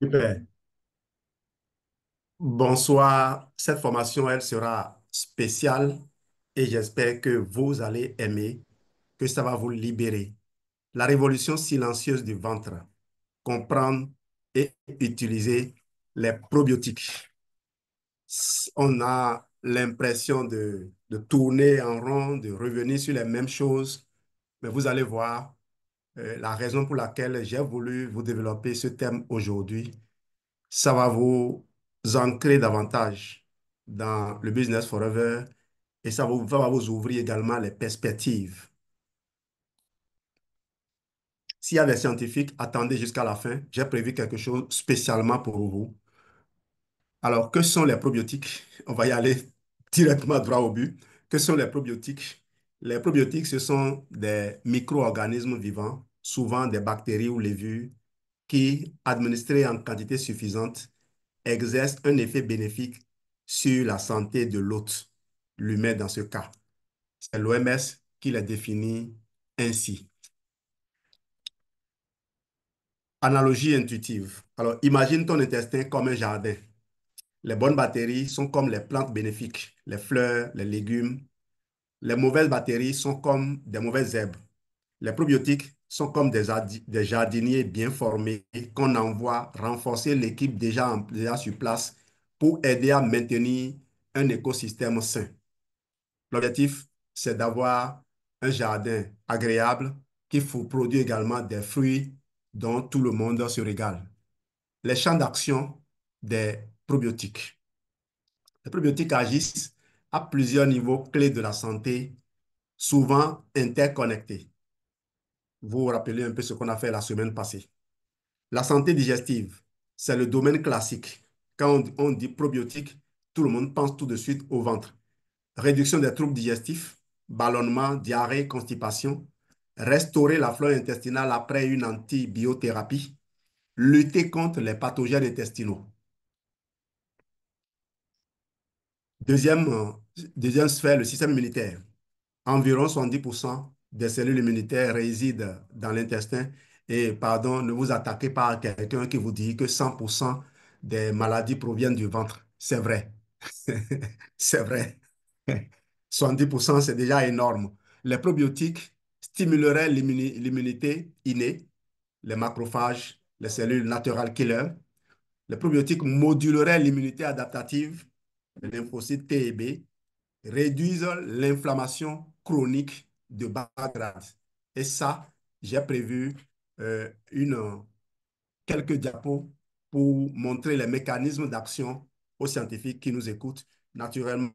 Super. Bonsoir. Cette formation, elle sera spéciale et j'espère que vous allez aimer, que ça va vous libérer. La révolution silencieuse du ventre. Comprendre et utiliser les probiotiques. On a l'impression de tourner en rond, de revenir sur les mêmes choses, mais vous allez voir la raison pour laquelle j'ai voulu vous développer ce thème aujourd'hui. Ça va vous ancrer davantage dans le business forever et va vous ouvrir également les perspectives. S'il y a des scientifiques, attendez jusqu'à la fin. J'ai prévu quelque chose spécialement pour vous. Alors, que sont les probiotiques? On va y aller directement droit au but. Que sont les probiotiques? Les probiotiques, ce sont des micro-organismes vivants, souvent des bactéries ou lévures, qui, administrés en quantité suffisante, exerce un effet bénéfique sur la santé de l'hôte, l'humain dans ce cas. C'est l'OMS qui les définit ainsi. Analogie intuitive. Alors, imagine ton intestin comme un jardin. Les bonnes bactéries sont comme les plantes bénéfiques, les fleurs, les légumes. Les mauvaises bactéries sont comme des mauvaises herbes. Les probiotiques sont comme des jardiniers bien formés qu'on envoie renforcer l'équipe déjà sur place pour aider à maintenir un écosystème sain. L'objectif, c'est d'avoir un jardin agréable qui produit également des fruits dont tout le monde se régale. Les champs d'action des probiotiques. Les probiotiques agissent à plusieurs niveaux clés de la santé, souvent interconnectés. Vous vous rappelez un peu ce qu'on a fait la semaine passée. La santé digestive, c'est le domaine classique. Quand on dit probiotique, tout le monde pense tout de suite au ventre. Réduction des troubles digestifs, ballonnement, diarrhée, constipation, restaurer la flore intestinale après une antibiothérapie, lutter contre les pathogènes intestinaux. Deuxième, euh, deuxième sphère, le système immunitaire. Environ 70% des cellules immunitaires résident dans l'intestin. Et pardon, ne vous attaquez pas à quelqu'un qui vous dit que 100% des maladies proviennent du ventre. C'est vrai. C'est vrai. 70%, c'est déjà énorme. Les probiotiques stimuleraient l'immunité innée, les macrophages, les cellules naturelles killer. Les probiotiques moduleraient l'immunité adaptative, les lymphocytes T et B, réduisent l'inflammation chronique de bas grade. Et ça, j'ai prévu quelques diapos pour montrer les mécanismes d'action aux scientifiques qui nous écoutent. Naturellement,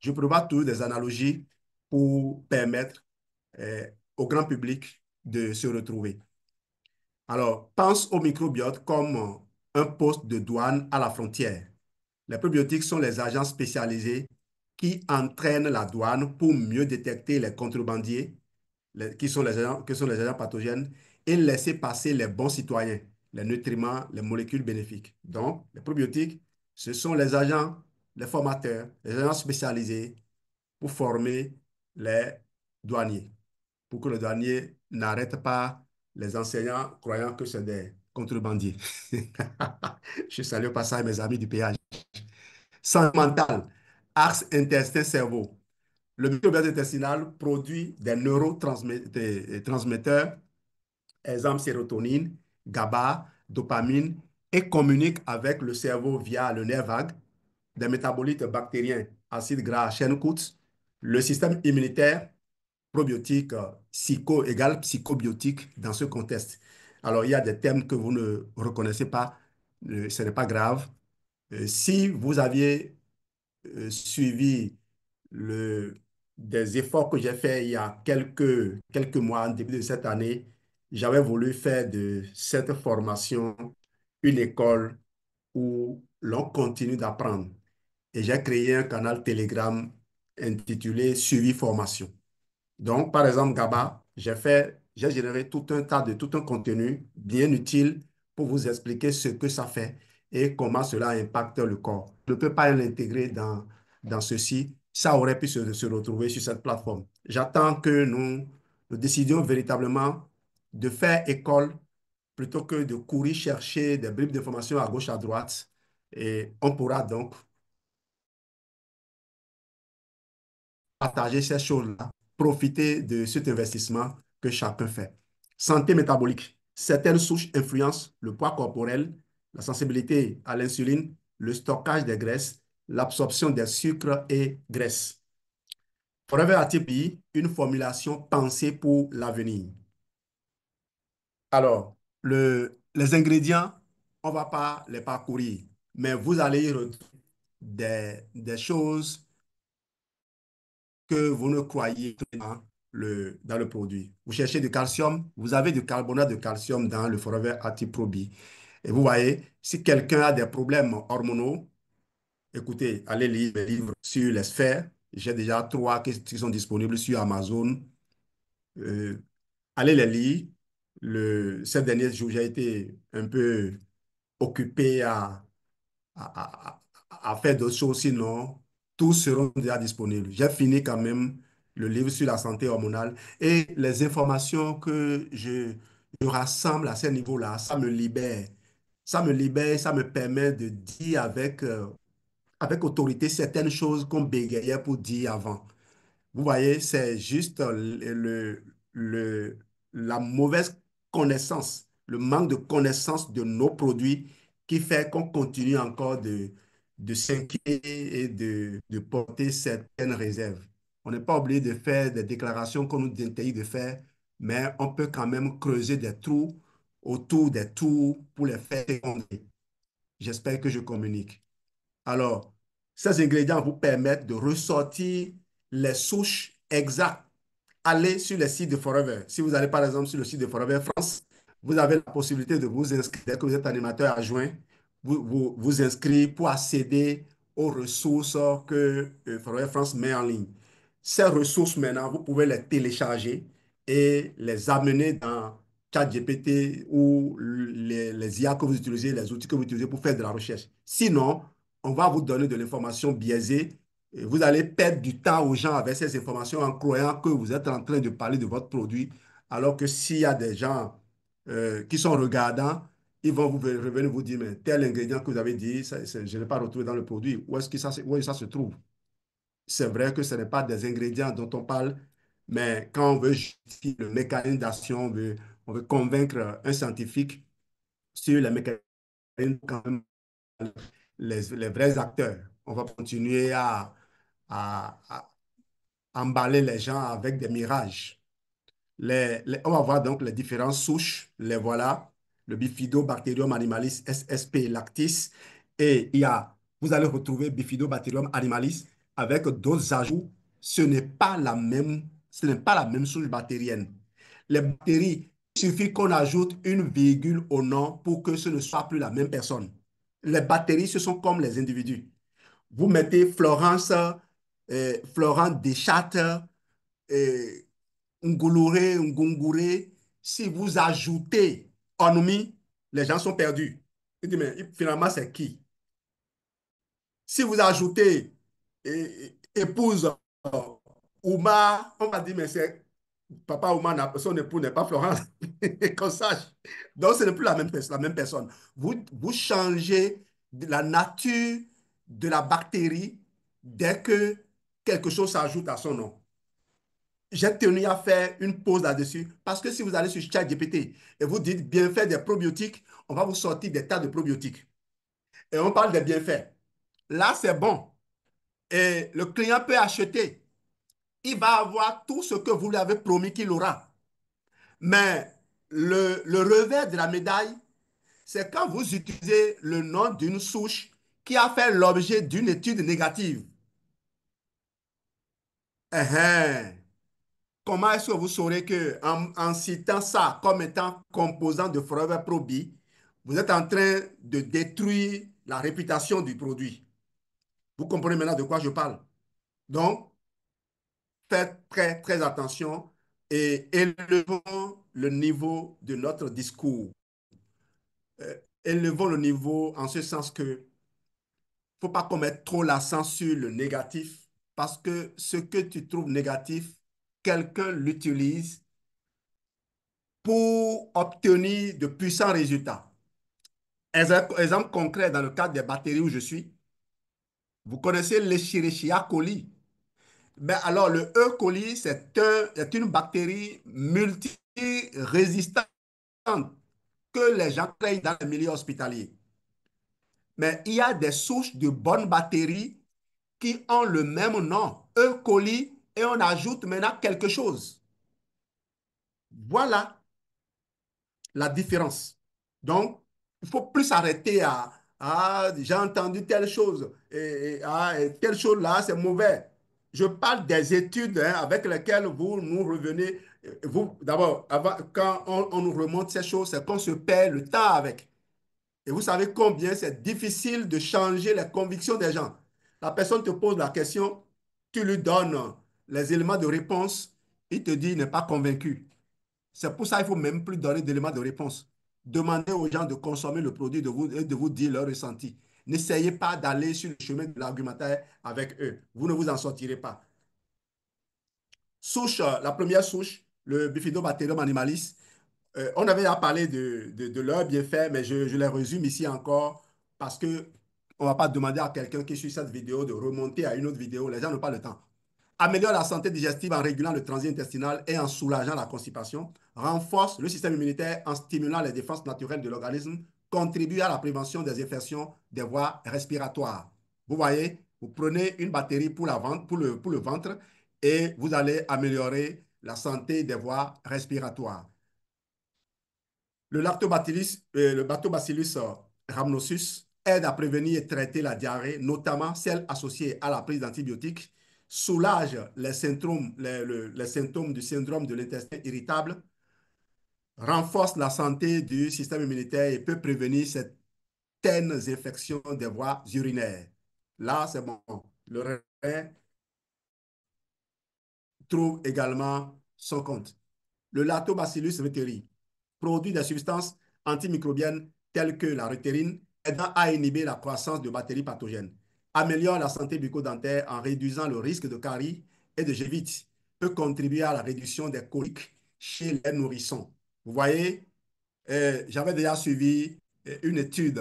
je prévois toujours des analogies pour permettre euh, au grand public de se retrouver. Alors, pense au microbiote comme un poste de douane à la frontière. Les probiotiques sont les agents spécialisés qui entraînent la douane pour mieux détecter les contrebandiers, qui sont les agents pathogènes, et laisser passer les bons citoyens, les nutriments, les molécules bénéfiques. Donc, les probiotiques, ce sont les agents, les formateurs, les agents spécialisés pour former les douaniers, pour que le douanier n'arrête pas les enseignants croyant que c'est des contrebandiers. Je salue au passage mes amis du péage. Santé mentale, axe intestin-cerveau. Le microbiote intestinal produit des neurotransmetteurs, exemple sérotonine, GABA, dopamine, et communique avec le cerveau via le nerf vague, des métabolites bactériens, acides gras à chaîne courte, le système immunitaire, probiotique, psycho égale psychobiotique dans ce contexte. Alors, il y a des termes que vous ne reconnaissez pas, ce n'est pas grave. Si vous aviez suivi le, des efforts que j'ai faits il y a quelques mois, en début de cette année, j'avais voulu faire de cette formation une école où l'on continue d'apprendre. Et j'ai créé un canal Telegram intitulé Suivi Formation. Donc, par exemple, GABA, j'ai généré tout un contenu bien utile pour vous expliquer ce que ça fait et comment cela impacte le corps. Je ne peux pas l'intégrer dans ceci. Ça aurait pu se retrouver sur cette plateforme. J'attends que nous décidions véritablement de faire école plutôt que de courir chercher des bribes d'informations à gauche, à droite. Et on pourra donc partager ces choses-là, profiter de cet investissement que chacun fait. Santé métabolique. Certaines souches influencent le poids corporel, la sensibilité à l'insuline, le stockage des graisses, l'absorption des sucres et graisses. Forever ATP, une formulation pensée pour l'avenir. Alors, les ingrédients, on ne va pas les parcourir, mais vous allez y retrouver des choses que vous ne croyez dans dans le produit. Vous cherchez du calcium, vous avez du carbonate de calcium dans le Forever Active-Pro-B. Et vous voyez, si quelqu'un a des problèmes hormonaux, écoutez, allez lire les livres sur les sphères. J'ai déjà trois qui sont disponibles sur Amazon. Euh, Allez les lire. Ces derniers jours, j'ai été un peu occupé à, à faire d'autres choses, sinon tous seront déjà disponibles. J'ai fini quand même le livre sur la santé hormonale et les informations que je rassemble à ce niveau-là, ça me libère. Ça me libère, ça me permet de dire avec autorité certaines choses qu'on bégayait pour dire avant. Vous voyez, c'est juste le- la mauvaise connaissance, le manque de connaissance de nos produits qui fait qu'on continue encore de s'inquiéter et de porter certaines réserves. On n'est pas obligé de faire des déclarations qu'on nous interdit de faire, mais on peut quand même creuser des trous autour des trous pour les faire effondrer. J'espère que je communique. Alors, ces ingrédients vous permettent de ressortir les souches exactes. Allez sur le site de Forever. Si vous allez par exemple sur le site de Forever France, vous avez la possibilité de vous inscrire, dès que vous êtes animateur adjoint, vous inscrire pour accéder aux ressources que Forever France met en ligne. Ces ressources, maintenant, vous pouvez les télécharger et les amener dans ChatGPT ou les IA que vous utilisez, les outils que vous utilisez pour faire de la recherche. Sinon, on va vous donner de l'information biaisée et vous allez perdre du temps aux gens avec ces informations en croyant que vous êtes en train de parler de votre produit, alors que s'il y a des gens qui sont regardants, ils vont revenir vous dire, mais tel ingrédient que vous avez dit, je ne l'ai pas retrouvé dans le produit. Où est-ce que où ça se trouve? C'est vrai que ce n'est pas des ingrédients dont on parle, mais quand on veut justifier le mécanisme d'action, on veut convaincre un scientifique sur les mécanismes, quand même, les vrais acteurs. On va continuer à emballer les gens avec des mirages. On va voir donc les différentes souches. Les voilà. Le Bifidobacterium animalis SSP lactis. Et vous allez retrouver Bifidobacterium animalis avec d'autres ajouts. Ce n'est pas la même souche bactérienne. Les bactéries, il suffit qu'on ajoute une virgule au nom pour que ce ne soit plus la même personne. Les bactéries, ce sont comme les individus. Vous mettez Florent Deschâtes, euh, Ngoulouré, Ngungouré, si vous ajoutez Onumi, les gens sont perdus. Il dit, mais finalement, c'est qui? Si vous ajoutez épouse Ouma, on va dire, mais c'est papa Ouma, son époux n'est pas Florence, qu'on sache. Donc, ce n'est plus la même personne. Vous changez la nature de la bactérie dès que quelque chose s'ajoute à son nom. J'ai tenu à faire une pause là-dessus parce que si vous allez sur ChatGPT et vous dites bienfaits des probiotiques, on va vous sortir des tas de probiotiques. Et on parle des bienfaits. Là, c'est bon. Et le client peut acheter. Il va avoir tout ce que vous lui avez promis qu'il aura. Mais le revers de la médaille, c'est quand vous utilisez le nom d'une souche qui a fait l'objet d'une étude négative. Uh-huh. Comment est-ce que vous saurez que en citant ça comme étant composant de Forever Pro B, vous êtes en train de détruire la réputation du produit? Vous comprenez maintenant de quoi je parle. Donc, faites très, très attention et élevons le niveau de notre discours. Élevons le niveau en ce sens que ne faut pas qu'on mette trop l'accent sur le négatif parce que ce que tu trouves négatif, quelqu'un l'utilise pour obtenir de puissants résultats. Exemple concret dans le cadre des batteries où je suis, vous connaissez l'Escherichia coli. Ben alors, le E. coli, c'est une bactérie multirésistante que les gens craignent dans les milieux hospitaliers. Mais il y a des souches de bonnes bactéries qui ont le même nom, E. coli, et on ajoute maintenant quelque chose. Voilà la différence. Donc, il faut plus s'arrêter à j'ai entendu telle chose, et telle chose là, c'est mauvais. Je parle des études hein, avec lesquelles vous nous revenez. Vous, d'abord, quand on nous remonte ces choses, c'est qu'on se perd le temps avec. Et vous savez combien c'est difficile de changer les convictions des gens. La personne te pose la question, tu lui donnes les éléments de réponse, il te dit il n'est pas convaincu. C'est pour ça qu'il ne faut même plus donner d'éléments de réponse. Demandez aux gens de consommer le produit et de vous dire leur ressenti. N'essayez pas d'aller sur le chemin de l'argumentaire avec eux. Vous ne vous en sortirez pas. Souche, la première souche, le Bifidobacterium animalis, on avait à parler de leurs bienfaits, mais je les résume ici encore parce que on ne va pas demander à quelqu'un qui suit cette vidéo de remonter à une autre vidéo. Les gens n'ont pas le temps. Améliore la santé digestive en régulant le transit intestinal et en soulageant la constipation. Renforce le système immunitaire en stimulant les défenses naturelles de l'organisme. Contribue à la prévention des infections des voies respiratoires. Vous voyez, vous prenez une batterie pour, pour le ventre et vous allez améliorer la santé des voies respiratoires. Le lactobacillus rhamnosus aide à prévenir et traiter la diarrhée, notamment celle associée à la prise d'antibiotiques, soulage les symptômes du syndrome de l'intestin irritable, renforce la santé du système immunitaire et peut prévenir certaines infections des voies urinaires. Là, c'est bon. Le rein trouve également son compte. Le Lactobacillus reuteri produit des substances antimicrobiennes telles que la reutérine, aidant à inhiber la croissance de bactéries pathogènes, améliore la santé bucco-dentaire en réduisant le risque de caries et de gévite, peut contribuer à la réduction des coliques chez les nourrissons. Vous voyez, j'avais déjà suivi une étude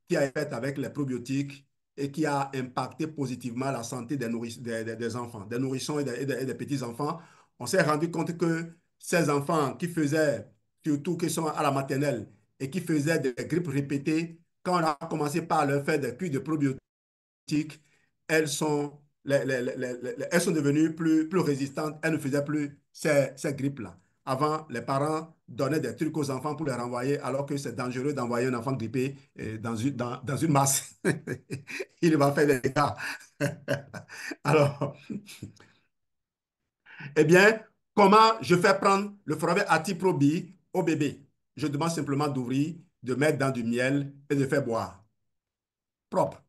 qui a été faite avec les probiotiques et qui a impacté positivement la santé des enfants, des nourrissons et des petits-enfants. On s'est rendu compte que ces enfants qui faisaient, surtout qui sont à la maternelle et qui faisaient des grippes répétées, quand on a commencé par leur faire des cures de probiotiques, elles sont, elles sont devenues plus résistantes. Elles ne faisaient plus ces grippes-là. Avant, les parents donnaient des trucs aux enfants pour les renvoyer, alors que c'est dangereux d'envoyer un enfant grippé dans une masse. Il va faire des dégâts. Alors, eh bien, comment je fais prendre le brevet Atiprobi au bébé? Je demande simplement d'ouvrir, de mettre dans du miel et de faire boire. Propre.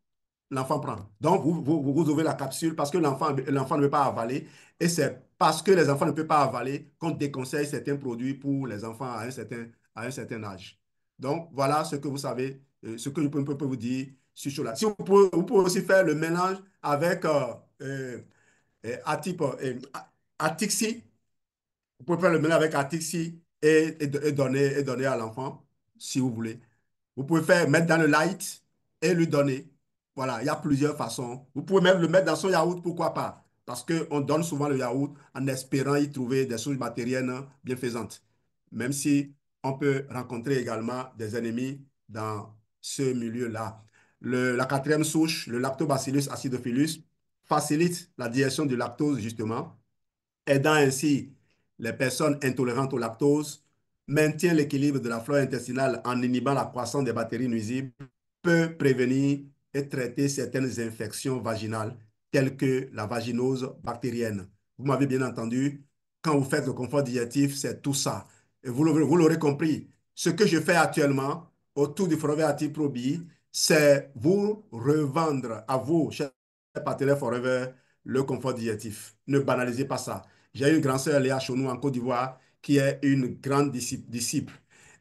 L'enfant prend. Donc, vous ouvrez la capsule parce que l'enfant ne veut pas avaler. Et c'est parce que les enfants ne peuvent pas avaler qu'on déconseille certains produits pour les enfants à un certain âge. Donc, voilà ce que vous savez, ce que je peux vous dire sur cela. Si vous pouvez aussi faire le mélange avec Atixi. Vous pouvez faire le mélange avec Atixi et donner à l'enfant si vous voulez. Vous pouvez mettre dans le light et lui donner. Voilà, il y a plusieurs façons. Vous pouvez même le mettre dans son yaourt, pourquoi pas? Parce qu'on donne souvent le yaourt en espérant y trouver des sources bactériennes bienfaisantes. Même si on peut rencontrer également des ennemis dans ce milieu-là. La quatrième souche, le Lactobacillus acidophilus, facilite la digestion du lactose, justement, aidant ainsi les personnes intolérantes au lactose, maintient l'équilibre de la flore intestinale en inhibant la croissance des bactéries nuisibles, peut prévenir et traiter certaines infections vaginales telles que la vaginose bactérienne. Vous m'avez bien entendu, quand vous faites le confort digestif, c'est tout ça. Et vous l'aurez compris, ce que je fais actuellement autour du Forever Active Pro B, c'est vous revendre à vous, chers partenaires Forever, le confort digestif. Ne banalisez pas ça. J'ai une grande sœur, Léa Chonou, en Côte d'Ivoire, qui est une grande disciple.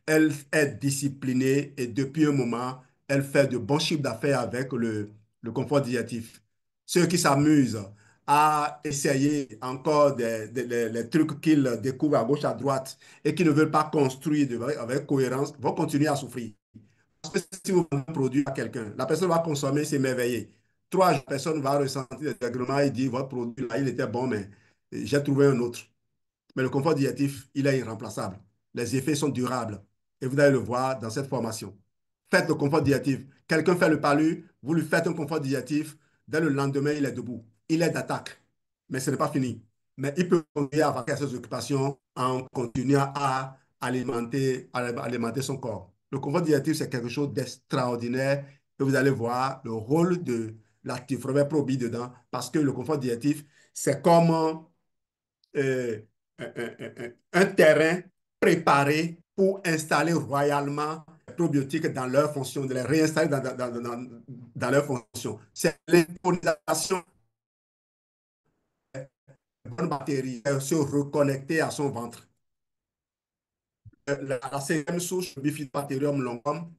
Elle est disciplinée et depuis un moment, elle fait de bons chiffres d'affaires avec le confort digestif. Ceux qui s'amusent à essayer encore les trucs qu'ils découvrent à gauche, à droite et qui ne veulent pas construire avec cohérence, vont continuer à souffrir. Parce que si vous vendez un produit à quelqu'un, la personne va consommer, s'émerveiller. Trois personnes vont ressentir des désagréments et dire, votre produit, là, il était bon, mais j'ai trouvé un autre. Mais le confort digestif, il est irremplaçable. Les effets sont durables. Et vous allez le voir dans cette formation. Faites le confort digestif. Quelqu'un fait le palu, vous lui faites un confort digestif. Dès le lendemain, il est debout. Il est d'attaque. Mais ce n'est pas fini. Mais il peut continuer à vaquer à ses occupations en continuant à alimenter son corps. Le confort digestif, c'est quelque chose d'extraordinaire. Et vous allez voir le rôle de l'actif Robert Probi dedans. Parce que le confort digestif, c'est comme euh, un terrain préparé pour installer royalement les probiotiques dans leur fonction, de les réinstaller dans leur fonction. C'est l'immunisation des bonnes bactéries, se reconnecter à son ventre. La cinquième souche, le Bifidobacterium longum,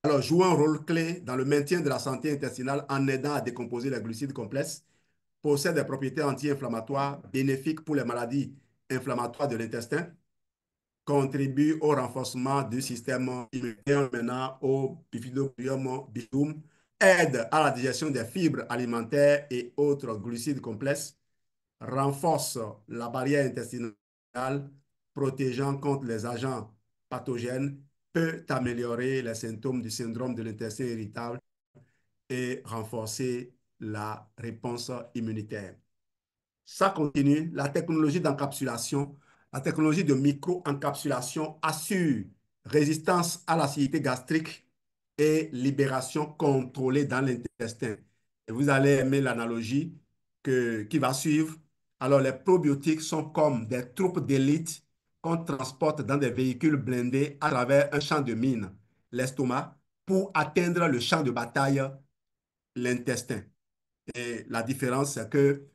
alors, joue un rôle clé dans le maintien de la santé intestinale en aidant à décomposer les glucides complexes, possède des propriétés anti-inflammatoires bénéfiques pour les maladies inflammatoires de l'intestin, contribue au renforcement du système immunitaire maintenant au bifidobacterium bifidum, aide à la digestion des fibres alimentaires et autres glucides complexes, renforce la barrière intestinale, protégeant contre les agents pathogènes, peut améliorer les symptômes du syndrome de l'intestin irritable et renforcer la réponse immunitaire. Ça continue. La technologie d'encapsulation, la technologie de micro-encapsulation assure résistance à l'acidité gastrique et libération contrôlée dans l'intestin. Et vous allez aimer l'analogie qui va suivre. Alors, les probiotiques sont comme des troupes d'élite qu'on transporte dans des véhicules blindés à travers un champ de mine, l'estomac, pour atteindre le champ de bataille, l'intestin. Et la différence, c'est que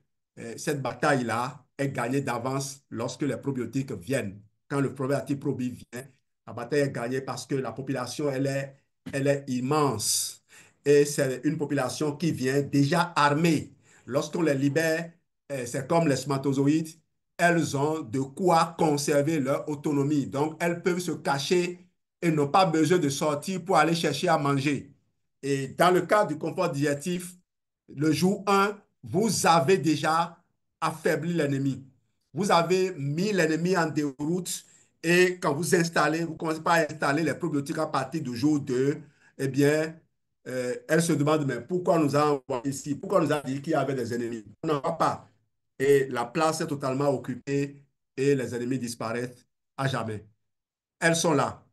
cette bataille-là est gagnée d'avance lorsque les probiotiques viennent. Quand le probiotique probi vient, la bataille est gagnée parce que la population, elle est immense. Et c'est une population qui vient déjà armée. Lorsqu'on les libère, c'est comme les spermatozoïdes, elles ont de quoi conserver leur autonomie. Donc, elles peuvent se cacher et n'ont pas besoin de sortir pour aller chercher à manger. Et dans le cas du confort digestif, le jour 1, vous avez déjà affaibli l'ennemi. Vous avez mis l'ennemi en déroute et quand vous installez, vous commencez par installer les probiotiques à partir du jour 2, eh bien, elle se demande, mais pourquoi nous avons envoyé ici? Pourquoi nous a dit qu'il y avait des ennemis? On n'en voit pas. Et la place est totalement occupée et les ennemis disparaissent à jamais. Elles sont là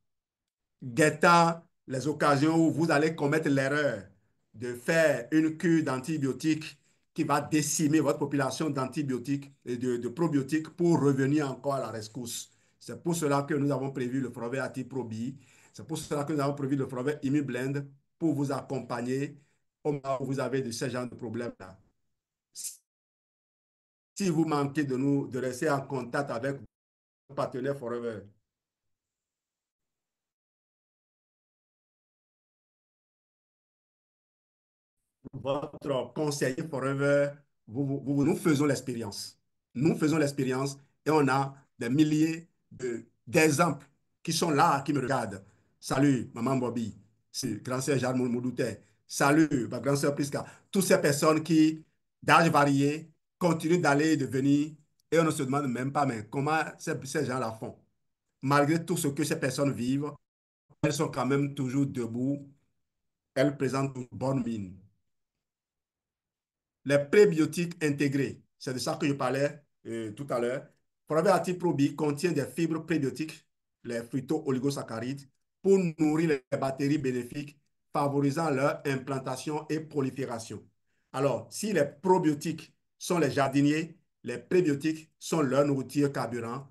guettant les occasions où vous allez commettre l'erreur de faire une cure d'antibiotiques qui va décimer votre population d'antibiotiques et de probiotiques pour revenir encore à la rescousse. C'est pour cela que nous avons prévu le Provet Antiprobi. C'est pour cela que nous avons prévu le Provet ImmuBlend pour vous accompagner au moment où vous avez de ce genre de problème-là. Si vous manquez de rester en contact avec votre partenaire Forever, votre conseiller forever, nous faisons l'expérience. Nous faisons l'expérience et on a des milliers d'exemples qui sont là, qui me regardent. Salut, maman Bobby. C'est grand-sœur Jeanne Moudoutet. Salut, ma grand-sœur Priska. Toutes ces personnes qui, d'âge varié, continuent d'aller et de venir et on ne se demande même pas, mais comment ces gens-là font. Malgré tout ce que ces personnes vivent, elles sont quand même toujours debout. Elles présentent une bonne mine. Les prébiotiques intégrés, c'est de ça que je parlais tout à l'heure. Probiotic Probi contient des fibres prébiotiques, les fructo-oligosaccharides, pour nourrir les bactéries bénéfiques, favorisant leur implantation et prolifération. Alors, si les probiotiques sont les jardiniers, les prébiotiques sont leur nourriture carburant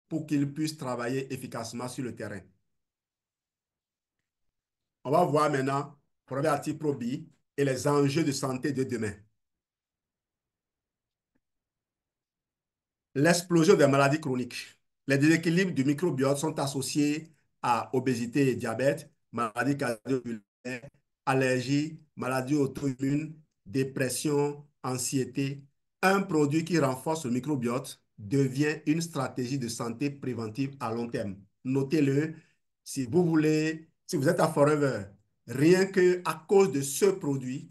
pour qu'ils puissent travailler efficacement sur le terrain. On va voir maintenant Probiotic Probi et les enjeux de santé de demain. L'explosion des maladies chroniques. Les déséquilibres du microbiote sont associés à obésité et diabète, maladies cardiovasculaires, allergies, maladies auto-immunes, dépression, anxiété. Un produit qui renforce le microbiote devient une stratégie de santé préventive à long terme. Notez-le, si vous voulez, si vous êtes à Forever, rien que à cause de ce produit,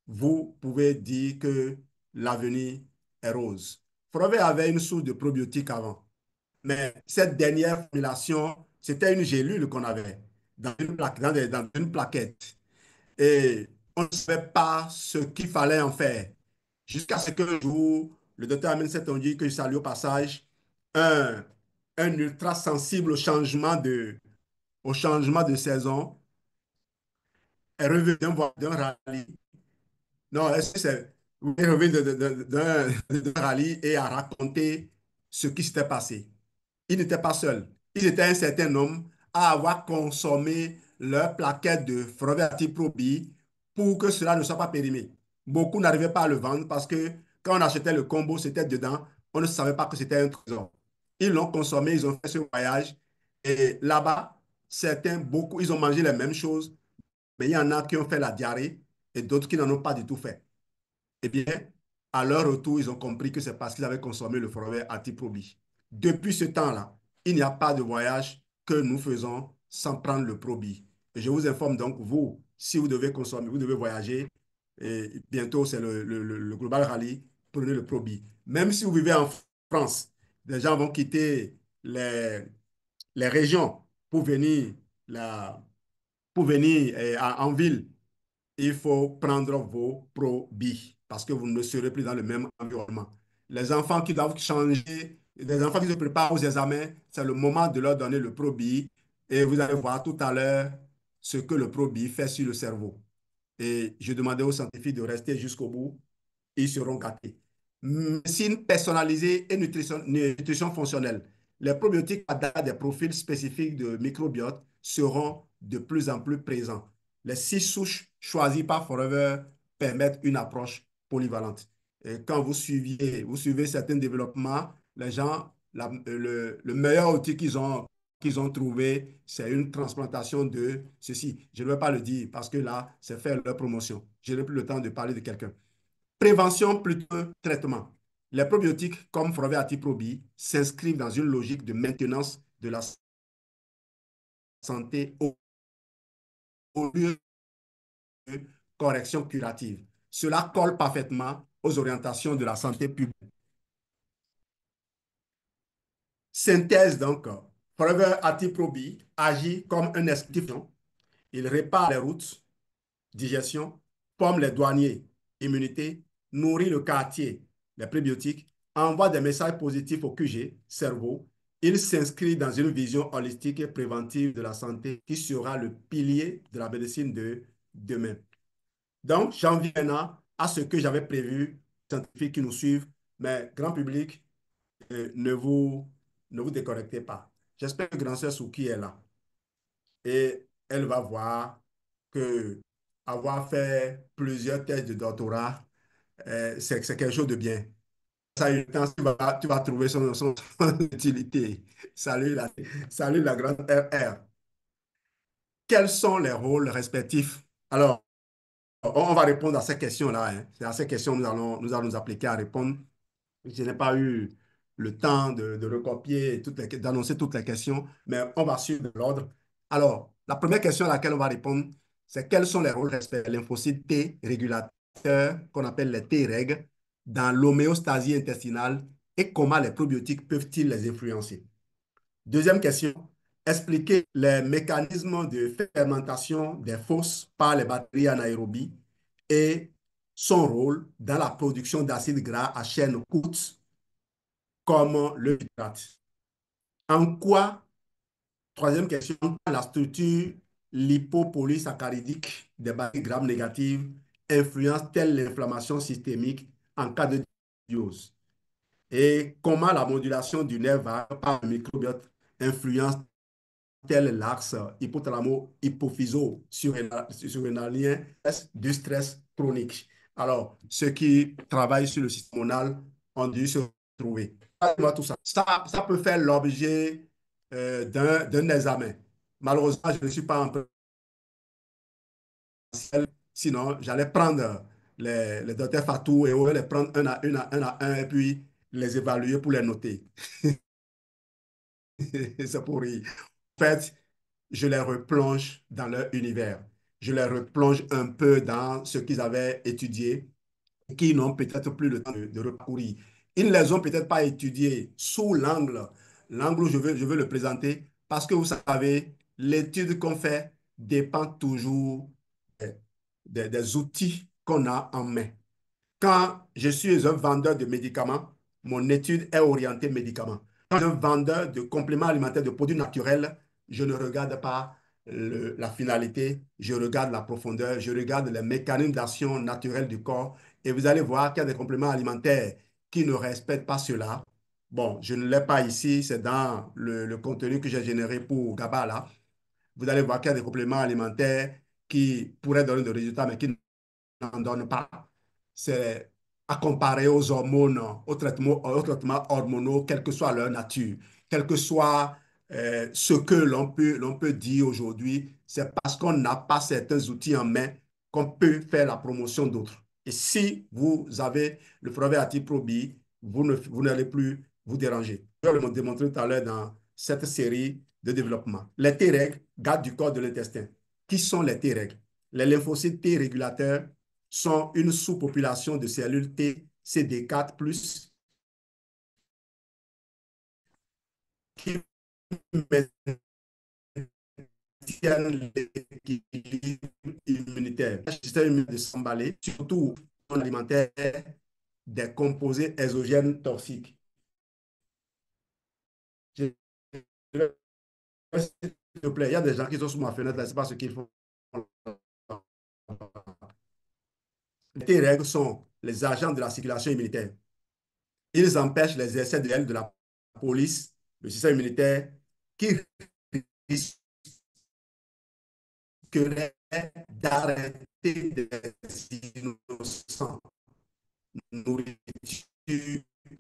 vous pouvez dire que l'avenir est rose. Forever avait une source de probiotiques avant. Mais cette dernière formulation, c'était une gélule qu'on avait dans une plaque, dans une plaquette. Et on ne savait pas ce qu'il fallait en faire. Jusqu'à ce qu'un jour, le docteur Amin dit que je salue au passage, un, un ultra sensible au changement de saison est revenu d'un rallye. Non, est-ce que c'est. Il est revenu d'un rallye et a raconté ce qui s'était passé. Ils n'étaient pas seuls. Ils étaient un certain nombre à avoir consommé leur plaquette de Froverti Probi pour que cela ne soit pas périmé. Beaucoup n'arrivaient pas à le vendre parce que quand on achetait le combo, c'était dedans. On ne savait pas que c'était un trésor. Ils l'ont consommé, ils ont fait ce voyage. Et là-bas, certains, beaucoup, ils ont mangé les mêmes choses, mais il y en a qui ont fait la diarrhée et d'autres qui n'en ont pas du tout fait. Eh bien, à leur retour, ils ont compris que c'est parce qu'ils avaient consommé le forfait Atiprobi. Depuis ce temps-là, il n'y a pas de voyage que nous faisons sans prendre le Probi. Et je vous informe donc, vous, si vous devez consommer, vous devez voyager, et bientôt c'est le Global Rally, prenez le Probi. Même si vous vivez en France, les gens vont quitter les régions pour venir, la, pour venir en ville, il faut prendre vos probis parce que vous ne serez plus dans le même environnement. Les enfants qui doivent changer, les enfants qui se préparent aux examens, c'est le moment de leur donner le probi et vous allez voir tout à l'heure ce que le probi fait sur le cerveau. Et je demandais aux scientifiques de rester jusqu'au bout, ils seront gâtés. Médecine personnalisée et nutrition fonctionnelle. Les probiotiques adaptent à des profils spécifiques de microbiote seront de plus en plus présents. Les 6 souches choisies par Forever permettent une approche polyvalente. Et quand vous suivez certains développements, les gens, le meilleur outil qu'ils ont trouvé, c'est une transplantation de ceci. Je ne vais pas le dire parce que là, c'est faire leur promotion. Je n'ai plus le temps de parler de quelqu'un. Prévention plutôt que traitement. Les probiotiques comme Forever Atiprobi s'inscrivent dans une logique de maintenance de la santé au lieu de correction curative. Cela colle parfaitement aux orientations de la santé publique. Synthèse donc, Forever Atiprobi agit comme un excipient. Il répare les routes, digestion, pomme les douaniers, immunité, nourrit le quartier, les prébiotiques, envoie des messages positifs au QG, cerveau. Il s'inscrit dans une vision holistique et préventive de la santé qui sera le pilier de la médecine de demain. Donc, j'en viens maintenant à ce que j'avais prévu, scientifiques qui nous suivent, mais grand public, euh, ne vous, ne vous déconnectez pas. J'espère que grand sœur Souki est là et elle va voir que avoir fait plusieurs thèses de doctorat, c'est quelque chose de bien. Ça, tu vas trouver son utilité. Salut salut la grande RR. Quels sont les rôles respectifs? Alors, on va répondre à ces questions-là, hein. C'est à ces questions que nous allons nous appliquer à répondre. Je n'ai pas eu le temps de recopier, d'annoncer toutes les questions, mais on va suivre l'ordre. Alors, la première question à laquelle on va répondre, c'est quels sont les rôles respectifs des lymphocytes T régulateurs, qu'on appelle les T-reg, dans l'homéostasie intestinale et comment les probiotiques peuvent-ils les influencer? Deuxième question, expliquer les mécanismes de fermentation des fosses par les bactéries anaérobies et son rôle dans la production d'acides gras à chaîne courte comme le nitrate. En quoi, troisième question, la structure lipopolysaccharidique des bactéries gram négatives influence-t-elle l'inflammation systémique en cas de dysbiose? Et comment la modulation du nerf vague par le microbiote influence-t-elle l'axe hypothalamo-hypophyso-surrénalien du stress chronique? Alors, ceux qui travaillent sur le système hormonal ont dû se trouver. Tout ça. Ça peut faire l'objet d'un examen. Malheureusement, je ne suis pas en présentiel, sinon j'allais prendre les docteurs Fatou et on va les prendre un à un et puis les évaluer pour les noter. C'est pour rire. En fait, je les replonge dans leur univers. Je les replonge un peu dans ce qu'ils avaient étudié, qui n'ont peut-être plus le temps de reparcourir. Ils ne les ont peut-être pas étudiés sous l'angle où je veux le présenter, parce que vous savez, l'étude qu'on fait dépend toujours des, des outils qu'on a en main. Quand je suis un vendeur de médicaments, mon étude est orientée médicaments. Quand je suis un vendeur de compléments alimentaires, de produits naturels, je ne regarde pas la finalité, je regarde la profondeur, je regarde les mécanismes d'action naturels du corps et vous allez voir qu'il y a des compléments alimentaires qui ne respectent pas cela. Bon, je ne l'ai pas ici, c'est dans le contenu que j'ai généré pour Gabala. Vous allez voir qu'il y a des compléments alimentaires qui pourraient donner des résultats, mais qui n'en donne pas. C'est à comparer aux hormones, aux traitements hormonaux, quelle que soit leur nature, quel que soit ce que l'on peut dire aujourd'hui, c'est parce qu'on n'a pas certains outils en main qu'on peut faire la promotion d'autres. Et si vous avez le brevet Atiprobi, vous n'allez plus vous déranger. Je vais le démontrer tout à l'heure dans cette série de développement. Les T-règles gardent du corps de l'intestin. Qui sont les T-règles? Les lymphocytes T régulateurs sont une sous-population de cellules T CD4+, qui maintiennent l'équilibre immunitaire. Le système immunitaire de s'emballer, surtout en alimentaire, des composés exogènes toxiques. S'il te plaît, il y a des gens qui sont sous ma fenêtre, là, c'est pas ce qu'ils font. Les T-règles sont les agents de la circulation immunitaire. Ils empêchent les essais de de la police, le système immunitaire, qui risquerait d'arrêter des innocents. Nourriture,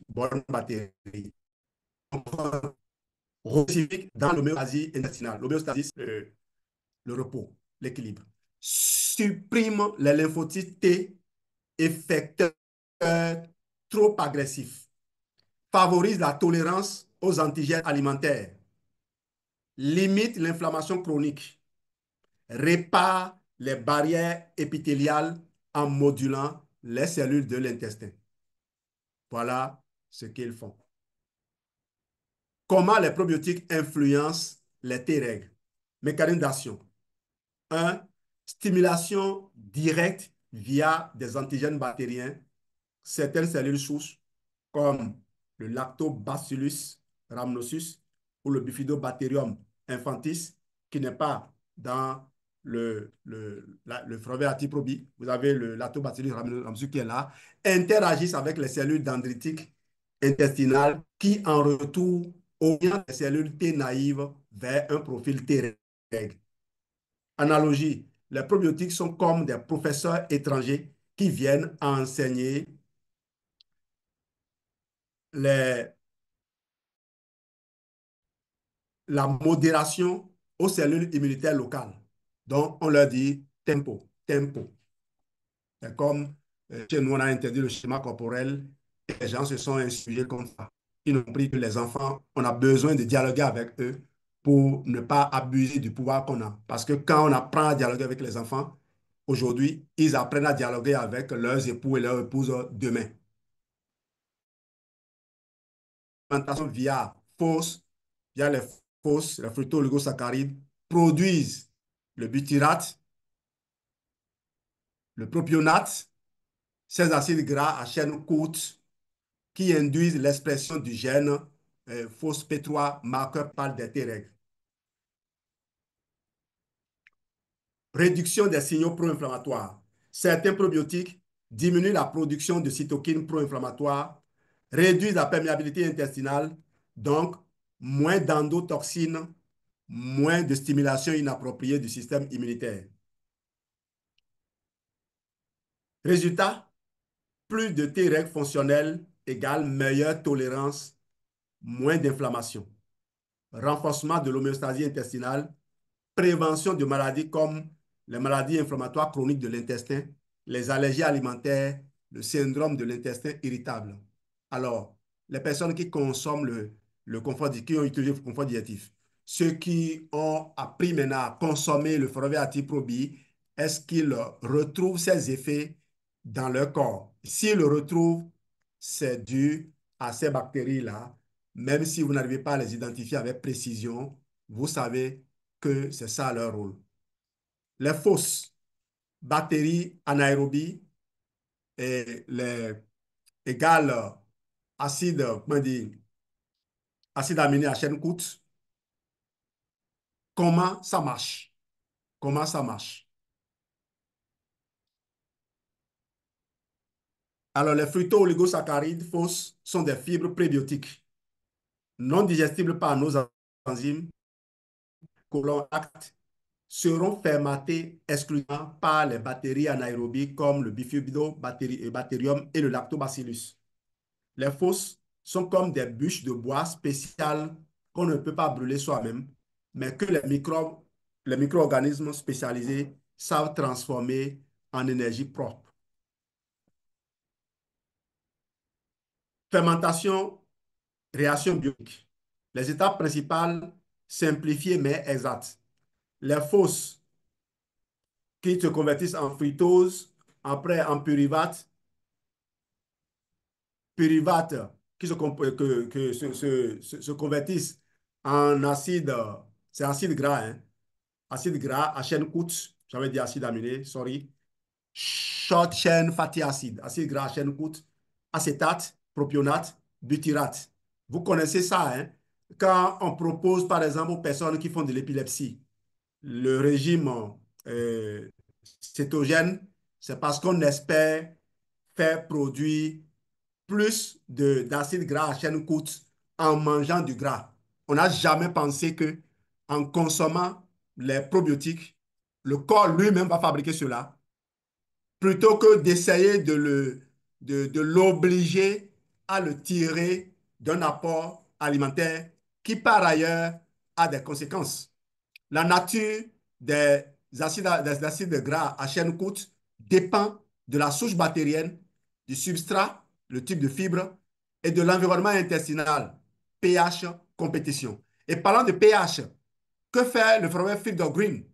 bonne batterie. Rôle civique dans l'homéostasie intestinale. L'homéostasie, le repos, l'équilibre. Supprime les lymphocytes T effecteurs trop agressifs. Favorise la tolérance aux antigènes alimentaires. Limite l'inflammation chronique. Répare les barrières épithéliales en modulant les cellules de l'intestin. Voilà ce qu'ils font. Comment les probiotiques influencent les T-règles? Mécanisme d'action. 1. Stimulation directe via des antigènes bactériens, certaines cellules souches, comme le Lactobacillus rhamnosus ou le Bifidobacterium infantis, qui n'est pas dans le brevet Atiprobi. Vous avez le Lactobacillus rhamnosus qui est là, interagissent avec les cellules dendritiques intestinales qui, en retour, orientent les cellules T naïves vers un profil T règle. Analogie, les probiotiques sont comme des professeurs étrangers qui viennent enseigner les, la modération aux cellules immunitaires locales. Donc, on leur dit tempo, tempo. C'est comme chez nous, on a interdit le schéma corporel et les gens se sont insurgés comme ça. Ils n'ont pris que les enfants, on a besoin de dialoguer avec eux pour ne pas abuser du pouvoir qu'on a. Parce que quand on apprend à dialoguer avec les enfants, aujourd'hui, ils apprennent à dialoguer avec leurs époux et leurs épouses demain. L'alimentation via les fausses, les fructo-oligosaccharides, produisent le butyrate, le propionate, ces acides gras à chaîne courte qui induisent l'expression du gène FOSP3 marqueur par des T-règles. Réduction des signaux pro-inflammatoires. Certains probiotiques diminuent la production de cytokines pro-inflammatoires, réduisent la perméabilité intestinale, donc moins d'endotoxines, moins de stimulation inappropriée du système immunitaire. Résultat, plus de T-règles fonctionnelles égale meilleure tolérance, moins d'inflammation. Renforcement de l'homéostasie intestinale, prévention de maladies comme les maladies inflammatoires chroniques de l'intestin, les allergies alimentaires, le syndrome de l'intestin irritable. Alors, les personnes qui consomment qui ont utilisé le confort digestif, ceux qui ont appris maintenant à consommer le forfait actif Probi, est-ce qu'ils retrouvent ces effets dans leur corps? S'ils le retrouvent, c'est dû à ces bactéries-là. Même si vous n'arrivez pas à les identifier avec précision, vous savez que c'est ça leur rôle. Les fausses bactéries anaérobies et les égales acide, comment dire, acide aminé à chaîne courte. Comment ça marche? Comment ça marche? Alors, les fructo-oligosaccharides fausses sont des fibres prébiotiques non digestibles par nos enzymes, colon acte, seront fermentées exclusivement par les bactéries anaérobies comme le Bifidobacterium et le Lactobacillus. Les fosses sont comme des bûches de bois spéciales qu'on ne peut pas brûler soi-même, mais que les micro-organismes spécialisés savent transformer en énergie propre. Fermentation, réaction biochimique. Les étapes principales, simplifiées mais exactes. Les fosses qui se convertissent en fructose, après en pyruvate qui se convertissent en acide, c'est acide gras, hein, acide gras à chaîne courte, j'avais dit acide aminé, sorry, short chain fatty acid, acide gras à chaîne courte, acétate, propionate, butyrate. Vous connaissez ça, hein? Quand on propose, par exemple, aux personnes qui font de l'épilepsie, le régime euh, cétogène, c'est parce qu'on espère faire produire plus d'acide gras à chaîne courte en mangeant du gras. On n'a jamais pensé que en consommant les probiotiques, le corps lui-même va fabriquer cela, plutôt que d'essayer de l'obliger à le tirer d'un apport alimentaire qui, par ailleurs, a des conséquences. La nature des acides gras à chaîne courte dépend de la souche bactérienne, du substrat, le type de fibre, et de l'environnement intestinal, pH, compétition. Et parlant de pH, que fait le fromage Field Green?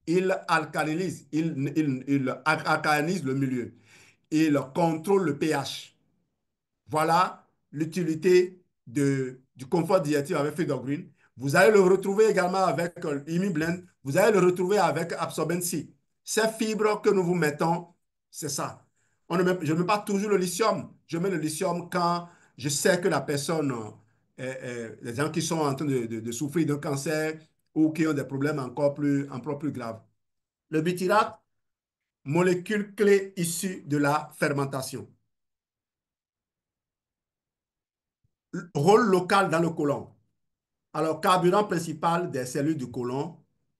Il alcalinise le milieu. Il contrôle le pH. Voilà l'utilité du confort digestif avec Feed Green. Vous allez le retrouver également avec ImiBlend. Vous allez le retrouver avec Absorbency. Ces fibres que nous vous mettons, c'est ça. Je ne mets pas toujours le lithium. Je mets le lithium quand je sais que la personne, les gens qui sont en train de souffrir d'un cancer ou qui ont des problèmes encore plus graves. Le butyrate, molécule clé issue de la fermentation. Rôle local dans le côlon. Alors, carburant principal des cellules du côlon,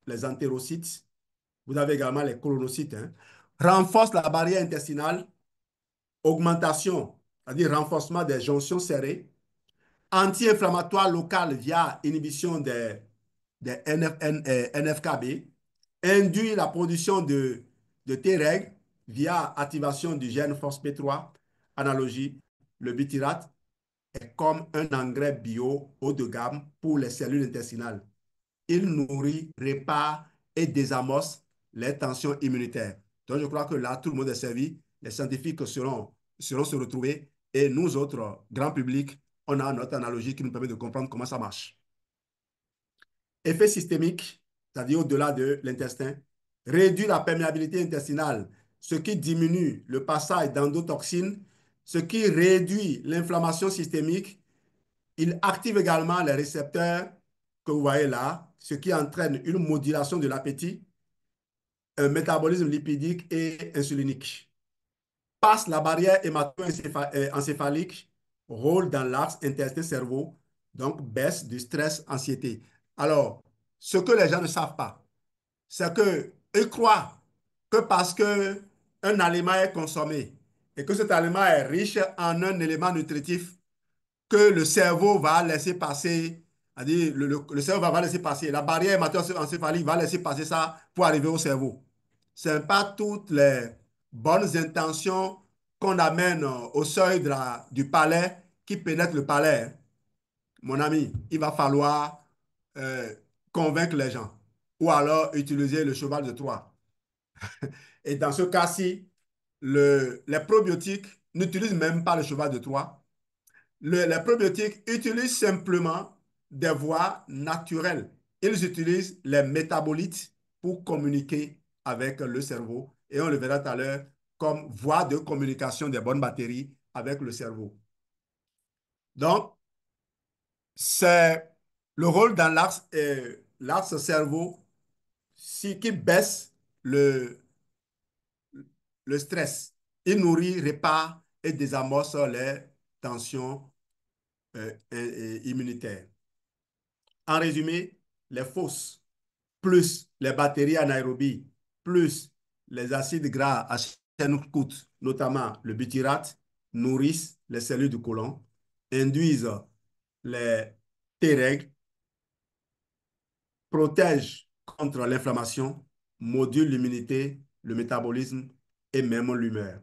les entérocytes, vous avez également les colonocytes, hein, renforce la barrière intestinale, augmentation, c'est-à-dire renforcement des jonctions serrées, anti-inflammatoire local via inhibition des NFKB, induit la production de Treg via activation du gène FOXP3, analogie, le butyrate est comme un engrais bio haut de gamme pour les cellules intestinales. Il nourrit, répare et désamorce les tensions immunitaires. Donc, je crois que là, tout le monde est servi. Les scientifiques seront se retrouver et nous autres, grand public, on a notre analogie qui nous permet de comprendre comment ça marche. Effet systémique, c'est-à-dire au-delà de l'intestin, réduit la perméabilité intestinale, ce qui diminue le passage d'endotoxines, ce qui réduit l'inflammation systémique. Il active également les récepteurs que vous voyez là, ce qui entraîne une modulation de l'appétit, un métabolisme lipidique et insulinique. Passe la barrière hémato-encéphalique, rôle dans l'axe intestin-cerveau, donc baisse du stress, anxiété. Alors, ce que les gens ne savent pas, c'est qu'ils croient que parce que un aliment est consommé et que cet aliment est riche en un élément nutritif, que le cerveau va laisser passer, c'est-à-dire le cerveau va laisser passer, la barrière hémato-encéphalique va laisser passer ça pour arriver au cerveau. Ce n'est pas toutes bonnes intentions qu'on amène au seuil du palais qui pénètre le palais. Mon ami, il va falloir euh, convaincre les gens ou alors utiliser le cheval de Troie. Et dans ce cas-ci, les probiotiques n'utilisent même pas le cheval de Troie. Les probiotiques utilisent simplement des voies naturelles. Ils utilisent les métabolites pour communiquer avec le cerveau. Et on le verra tout à l'heure comme voie de communication des bonnes bactéries avec le cerveau. Donc, c'est le rôle dans l'axe cerveau qui baisse le, le stress. Il nourrit, répare et désamorce les tensions immunitaires. En résumé, les fosses, plus les bactéries anaérobies, plus les acides gras à chaîne courte, notamment le butyrate, nourrissent les cellules du côlon, induisent les T-règles, protègent contre l'inflammation, modulent l'immunité, le métabolisme et même l'humeur.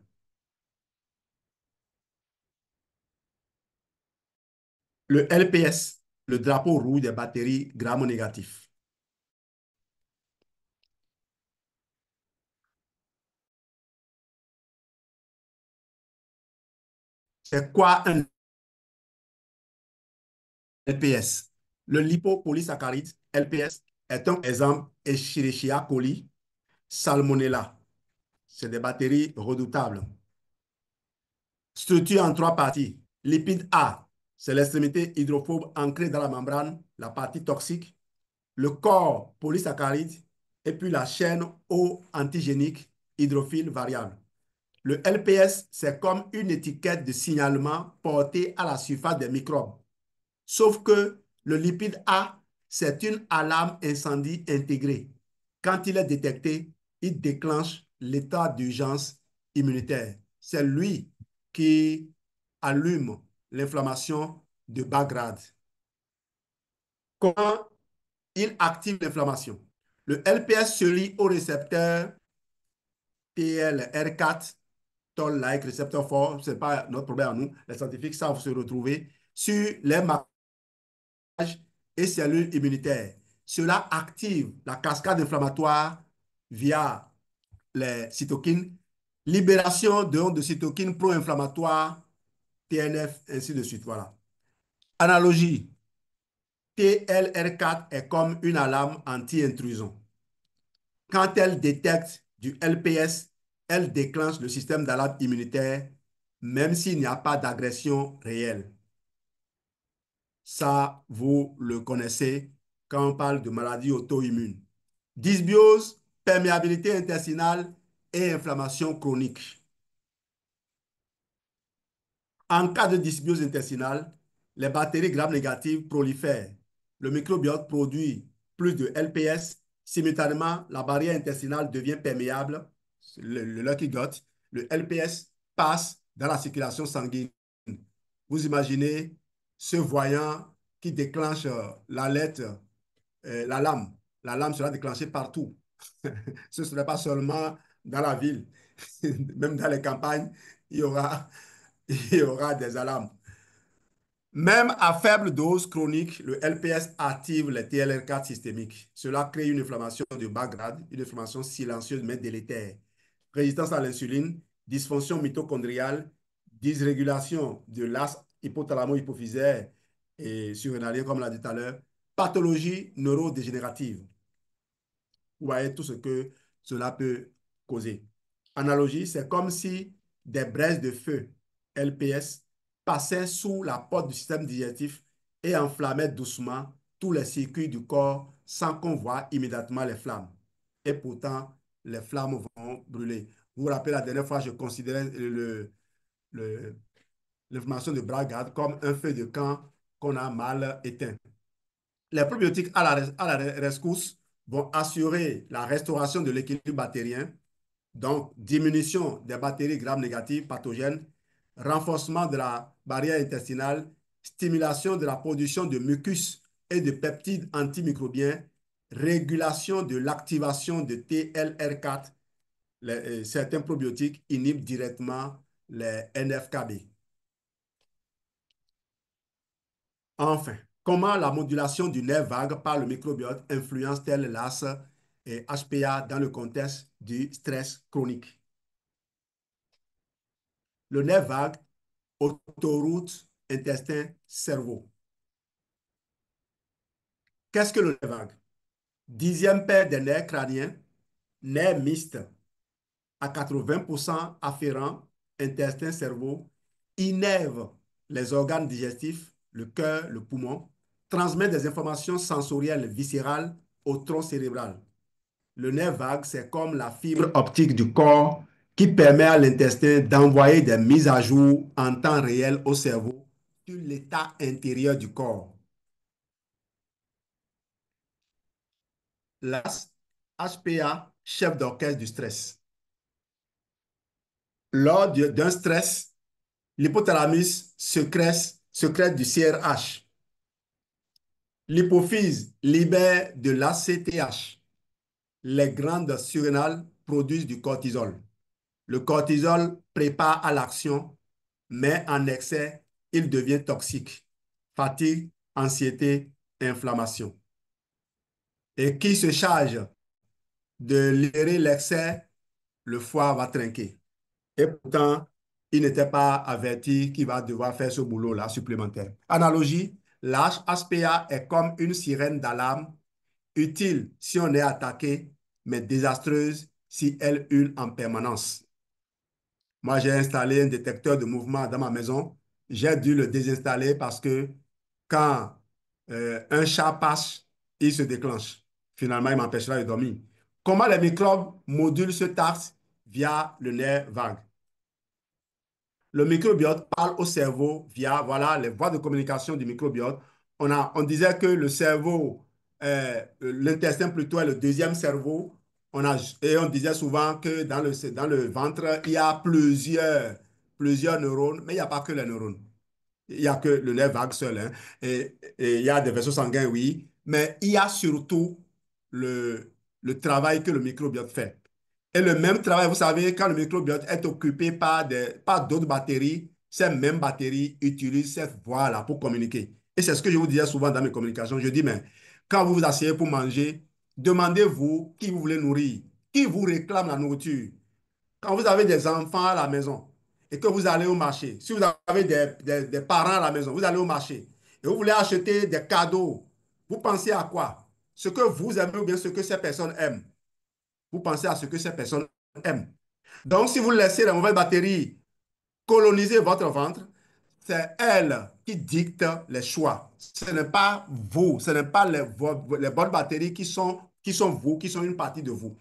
Le LPS, le drapeau rouge des bactéries gram-négatifs. C'est quoi un LPS? Le lipopolysaccharide, LPS, est un exemple Escherichia coli, Salmonella. C'est des bactéries redoutables. Structure en trois parties. Lipide A, c'est l'extrémité hydrophobe ancrée dans la membrane, la partie toxique. Le corps polysaccharide et puis la chaîne O-antigénique hydrophile variable. Le LPS, c'est comme une étiquette de signalement portée à la surface des microbes. Sauf que le lipide A, c'est une alarme incendie intégrée. Quand il est détecté, il déclenche l'état d'urgence immunitaire. C'est lui qui allume l'inflammation de bas grade. Comment il active l'inflammation? Le LPS se lie au récepteur TLR4, Toll-like récepteur fort, ce n'est pas notre problème à nous. Les scientifiques savent se retrouver sur les macrophages et cellules immunitaires. Cela active la cascade inflammatoire via les cytokines, libération de cytokines pro-inflammatoires, TNF, ainsi de suite. Voilà. Analogie, TLR4 est comme une alarme anti-intrusion. Quand elle détecte du LPS, elle déclenche le système d'alarme immunitaire, même s'il n'y a pas d'agression réelle. Ça, vous le connaissez quand on parle de maladies auto-immunes. Dysbiose, perméabilité intestinale et inflammation chronique. En cas de dysbiose intestinale, les bactéries gram-négatives prolifèrent. Le microbiote produit plus de LPS. Simultanément, la barrière intestinale devient perméable, le lucky gut. Le LPS passe dans la circulation sanguine. Vous imaginez ce voyant qui déclenche l'alerte, l'alarme. L'alarme sera déclenchée partout. Ce ne serait pas seulement dans la ville. Même dans les campagnes, il y aura, il y aura des alarmes. Même à faible dose chronique, le LPS active les TLR4 systémiques. Cela crée une inflammation de bas grade, une inflammation silencieuse mais délétère. Résistance à l'insuline, dysfonction mitochondriale, dysrégulation de l'axe hypothalamo-hypophysaire et surrénalien, comme on l'a dit tout à l'heure, pathologie neurodégénérative. Vous voyez tout ce que cela peut causer. Analogie, c'est comme si des braises de feu, LPS, passaient sous la porte du système digestif et enflammaient doucement tous les circuits du corps sans qu'on voit immédiatement les flammes. Et pourtant, les flammes vont brûler. Vous vous rappelez, la dernière fois, je considérais l'inflammation de Bragard comme un feu de camp qu'on a mal éteint. Les probiotiques à la rescousse vont assurer la restauration de l'équilibre bactérien, donc diminution des bactéries gram-négatives pathogènes, renforcement de la barrière intestinale, stimulation de la production de mucus et de peptides antimicrobiens, régulation de l'activation de TLR4 certains probiotiques inhibent directement les NF-κB. Enfin, comment la modulation du nerf vague par le microbiote influence-t-elle l'AS et HPA dans le contexte du stress chronique? Le nerf vague, autoroute intestin-cerveau. Qu'est-ce que le nerf vague? Dixième paire des nerfs crâniens, nerfs mixtes à 80% afférents, intestin-cerveau, innerve les organes digestifs, le cœur, le poumon, transmet des informations sensorielles viscérales au tronc cérébral. Le nerf vague, c'est comme la fibre optique du corps qui permet à l'intestin d'envoyer des mises à jour en temps réel au cerveau sur l'état intérieur du corps. L'AS, HPA, chef d'orchestre du stress. Lors d'un stress, l'hypothalamus sécrète du CRH. L'hypophyse libère de l'ACTH. Les glandes surrénales produisent du cortisol. Le cortisol prépare à l'action, mais en excès, il devient toxique. Fatigue, anxiété, inflammation. Et qui se charge de libérer l'excès, le foie va trinquer. Et pourtant, il n'était pas averti qu'il va devoir faire ce boulot-là supplémentaire. Analogie, l'HPA est comme une sirène d'alarme, utile si on est attaqué, mais désastreuse si elle hurle en permanence. Moi, j'ai installé un détecteur de mouvement dans ma maison. J'ai dû le désinstaller parce que quand un chat passe, il se déclenche. Finalement, il m'empêchera de dormir. Comment les microbes modulent ce taxe via le nerf vague? Le microbiote parle au cerveau via voilà, les voies de communication du microbiote. On disait que le cerveau, l'intestin plutôt est le deuxième cerveau. Et on disait souvent que dans le ventre, il y a plusieurs neurones, mais il n'y a pas que les neurones. Il n'y a que le nerf vague seul, hein. Et il y a des vaisseaux sanguins, oui, mais il y a surtout le, le travail que le microbiote fait. Et le même travail, vous savez, quand le microbiote est occupé par d'autres bactéries, ces mêmes bactéries utilisent cette voie-là pour communiquer. Et c'est ce que je vous disais souvent dans mes communications. Je dis, mais quand vous vous asseyez pour manger, demandez-vous qui vous voulez nourrir, qui vous réclame la nourriture. Quand vous avez des enfants à la maison et que vous allez au marché, si vous avez des parents à la maison, vous allez au marché et vous voulez acheter des cadeaux, vous pensez à quoi? Ce que vous aimez ou bien ce que ces personnes aiment. Vous pensez à ce que ces personnes aiment. Donc, si vous laissez la mauvaise batterie coloniser votre ventre, c'est elle qui dicte les choix. Ce n'est pas vous, ce n'est pas les bonnes batteries qui sont vous, qui sont une partie de vous.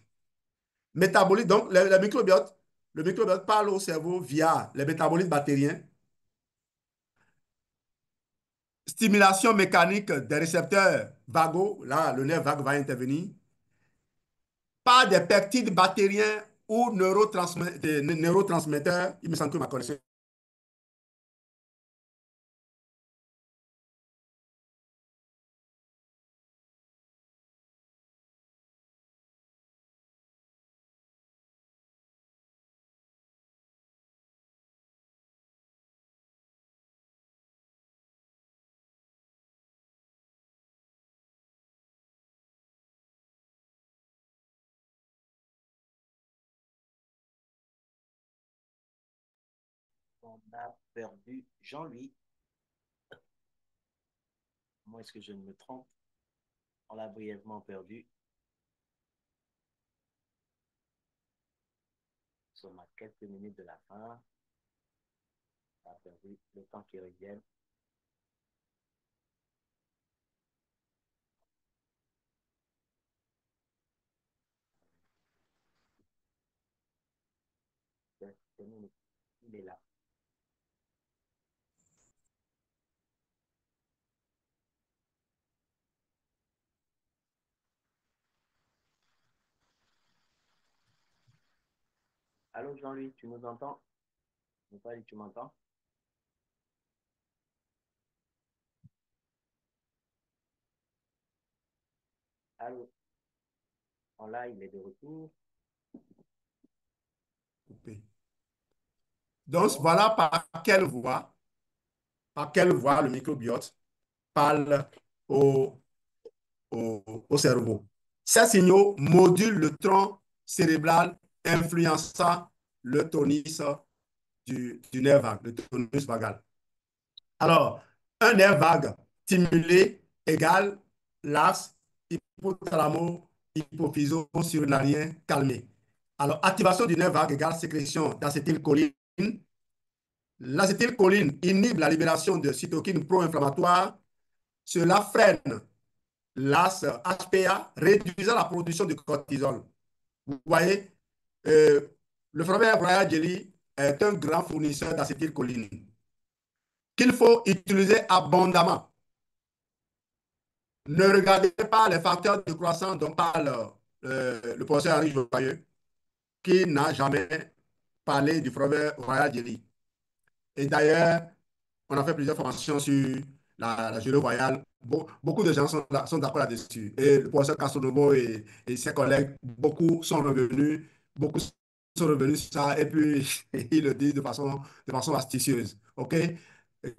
Métabolites, donc le microbiote parle au cerveau via les métabolites bactériens, stimulation mécanique des récepteurs vagos, là le nerf vague va intervenir, par des peptides bactériens ou neurotransmetteurs, il me semble que ma connaissance. On a perdu Jean-Louis. Moi, est-ce que je ne me trompe? On l'a brièvement perdu. Nous sommes à quelques minutes de la fin. On a perdu le temps qui revient. Il est là. Allô, Jean-Louis, tu nous entends? Tu m'entends? Allô, en là, il est de retour. Donc, Bon, voilà par quelle voie le microbiote parle au, au cerveau. Ces signaux modulent le tronc cérébral, influençant le tonus du nerf vague, le tonus vagal. Alors, un nerf vague stimulé égale l'axe hypothalamo-hypophyso-surrénalien calmé. Alors, activation du nerf vague égale sécrétion d'acétylcholine. L'acétylcholine inhibe la libération de cytokines pro-inflammatoires. Cela freine l'AS HPA, réduisant la production de cortisol. Vous voyez, euh, le fromage Royal Jelly est un grand fournisseur d'acétylcholine qu'il faut utiliser abondamment. Ne regardez pas les facteurs de croissance dont parle le professeur Henri Joyeux, qui n'a jamais parlé du fromage Royal Jelly. Et d'ailleurs, on a fait plusieurs formations sur la gelée royale. Beaucoup de gens sont d'accord là-dessus. Et le professeur Castronovo et ses collègues, beaucoup sont revenus sur ça et puis ils le disent de façon astucieuse. OK?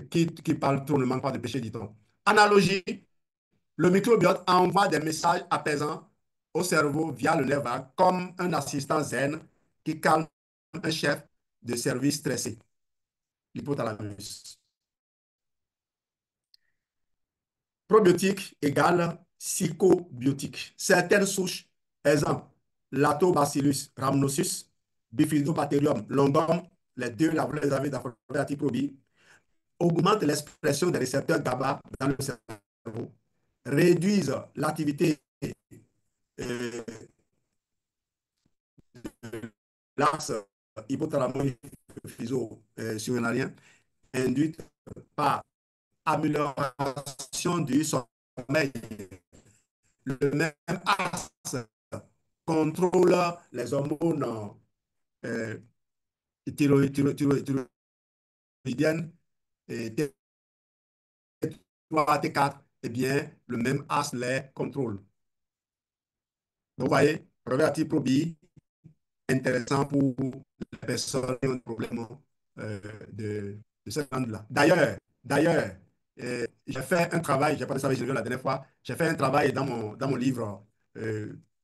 Qui parle tout ne manque pas de péché, dit-on. Analogie, le microbiote envoie des messages apaisants au cerveau via le nerf vague comme un assistant zen qui calme un chef de service stressé, l'hypothalamus. Probiotique égale psychobiotique. Certaines souches, exemple, Lactobacillus rhamnosus, Bifidobacterium longum, les deux, là, vous les avez dans le probie, augmentent l'expression des récepteurs GABA dans le cerveau, réduisent l'activité euh, de l'axe hypothalamo-physo-surrénalien induite par amélioration du sommeil. Le même axe contrôle les hormones euh, thyroïdiennes et T3, T4, eh bien, le même axe les contrôle. Donc, vous voyez, Probiotic Probi, intéressant pour les personnes qui ont des problèmes euh, de ce genre-là. D'ailleurs, j'ai fait un travail, j'ai parlé de ça avec Gilles la dernière fois, j'ai fait un travail dans mon livre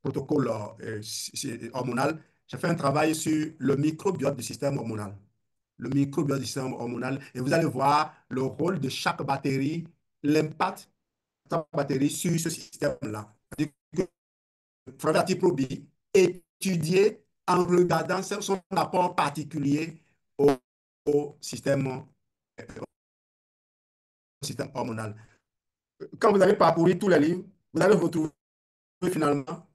protocole hormonal, j'ai fait un travail sur le microbiote du système hormonal. Le microbiote du système hormonal, et vous allez voir le rôle de chaque bactérie, l'impact de chaque bactérie sur ce système-là. Frédéric Probi, étudier en regardant son apport particulier au, au système, au système hormonal. Quand vous allez parcourir tous les livres, vous allez retrouver finalement,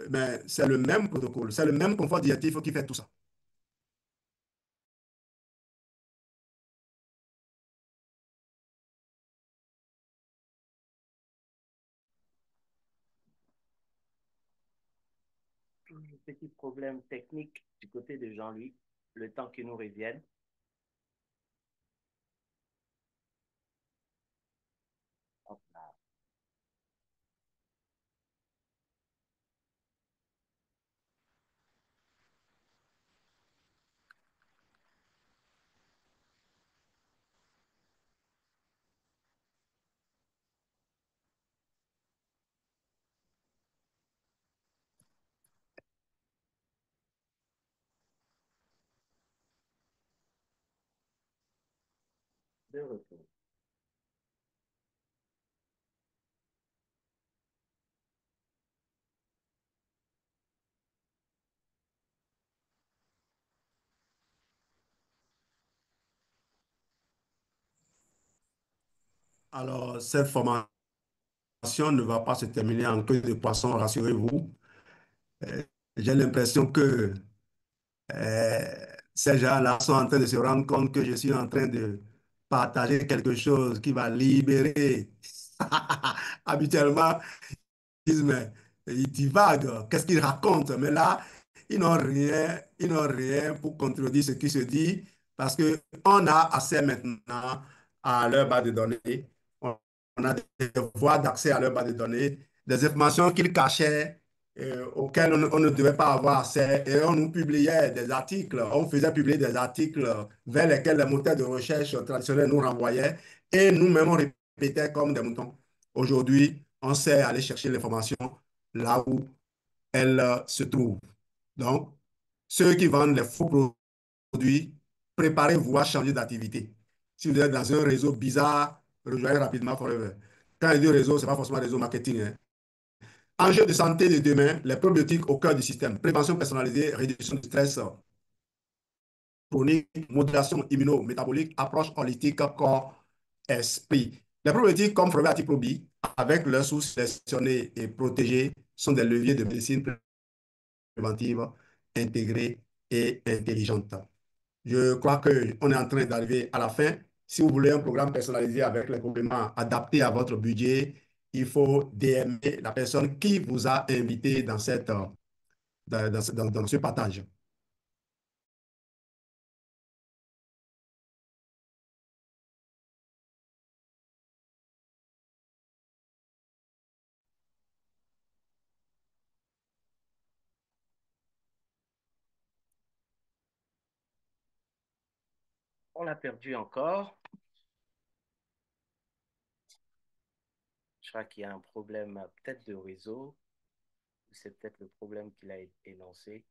mais c'est le même protocole, c'est le même confort digestif qui fait tout ça. petit problème technique du côté de Jean-Louis, le temps qu'il nous revienne. Hop là. De retour. Alors, cette formation ne va pas se terminer en queue de poisson, rassurez-vous. Euh, J'ai l'impression que ces gens-là sont en train de se rendre compte que je suis en train de partager quelque chose qui va libérer. Habituellement, ils disent, mais il divague, qu'est-ce qu'il raconte? Mais là, ils n'ont rien pour contredire ce qui se dit parce qu'on a accès maintenant à leur base de données. On a des voies d'accès à leur base de données, des informations qu'ils cachaient. auxquels on ne devait pas avoir accès et on nous publiait des articles, on faisait publier des articles vers lesquels les moteurs de recherche traditionnels nous renvoyaient et nous-mêmes on répétait comme des moutons. Aujourd'hui, on sait aller chercher l'information là où elle se trouve. Donc, ceux qui vendent les faux produits, préparez-vous à changer d'activité. Si vous êtes dans un réseau bizarre, rejoignez rapidement Forever. Quand je dis réseau, ce n'est pas forcément réseau marketing, hein. Enjeux de santé de demain, les probiotiques au cœur du système. Prévention personnalisée, réduction du stress chronique, modulation immunométabolique, approche holistique, corps, esprit. Les probiotiques comme Forever Probi, avec leurs sources sélectionnées et protégées, sont des leviers de médecine préventive intégrée et intelligente. Je crois qu'on est en train d'arriver à la fin. Si vous voulez un programme personnalisé avec les compléments adaptés à votre budget, il faut DMer la personne qui vous a invité dans, dans ce partage. On l'a perdu encore. Je crois qu'il y a un problème peut-être de réseau. C'est peut-être le problème qu'il a énoncé.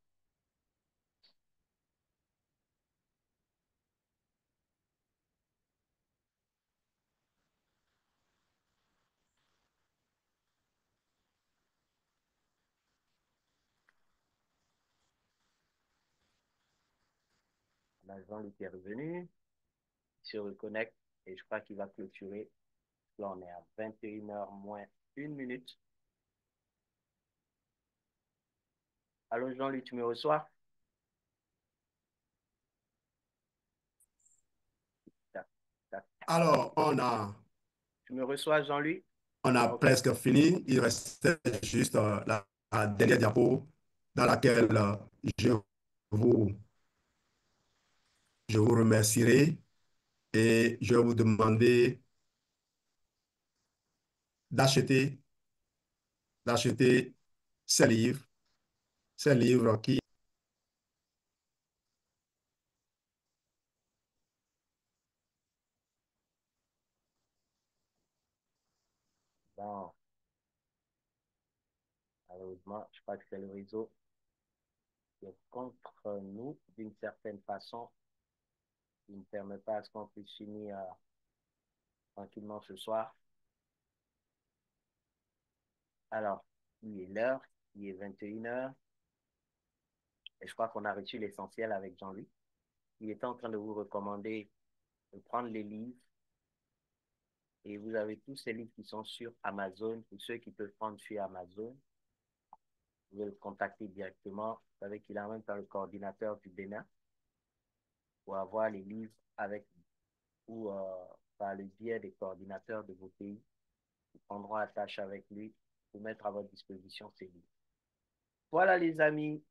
Jean-Luc est revenu, il se reconnecte et je crois qu'il va clôturer. Là, on est à 21h moins 1 minute. Allô, Jean-Luc, tu me reçois? Tac, tac. Alors, Tu me reçois, Jean-Luc? on a OK. presque fini. Il restait juste la dernière diapo dans laquelle je vous, je vous remercierai et je vais vous demander d'acheter d'acheter ces livres qui Bon, malheureusement, je crois que c'est le réseau qui est contre nous d'une certaine façon. Il ne permet pas à ce qu'on puisse finir tranquillement ce soir. Alors, il est l'heure, il est 21h et je crois qu'on a reçu l'essentiel avec Jean-Luc. Il était en train de vous recommander de prendre les livres et vous avez tous ces livres qui sont sur Amazon. Pour ceux qui peuvent prendre sur Amazon, vous pouvez le contacter directement. Vous savez qu'il a en même temps le coordinateur du Bénin pour avoir les livres avec ou par le biais des coordinateurs de vos pays qui prendront attache avec lui pour mettre à votre disposition ces livres. Voilà les amis,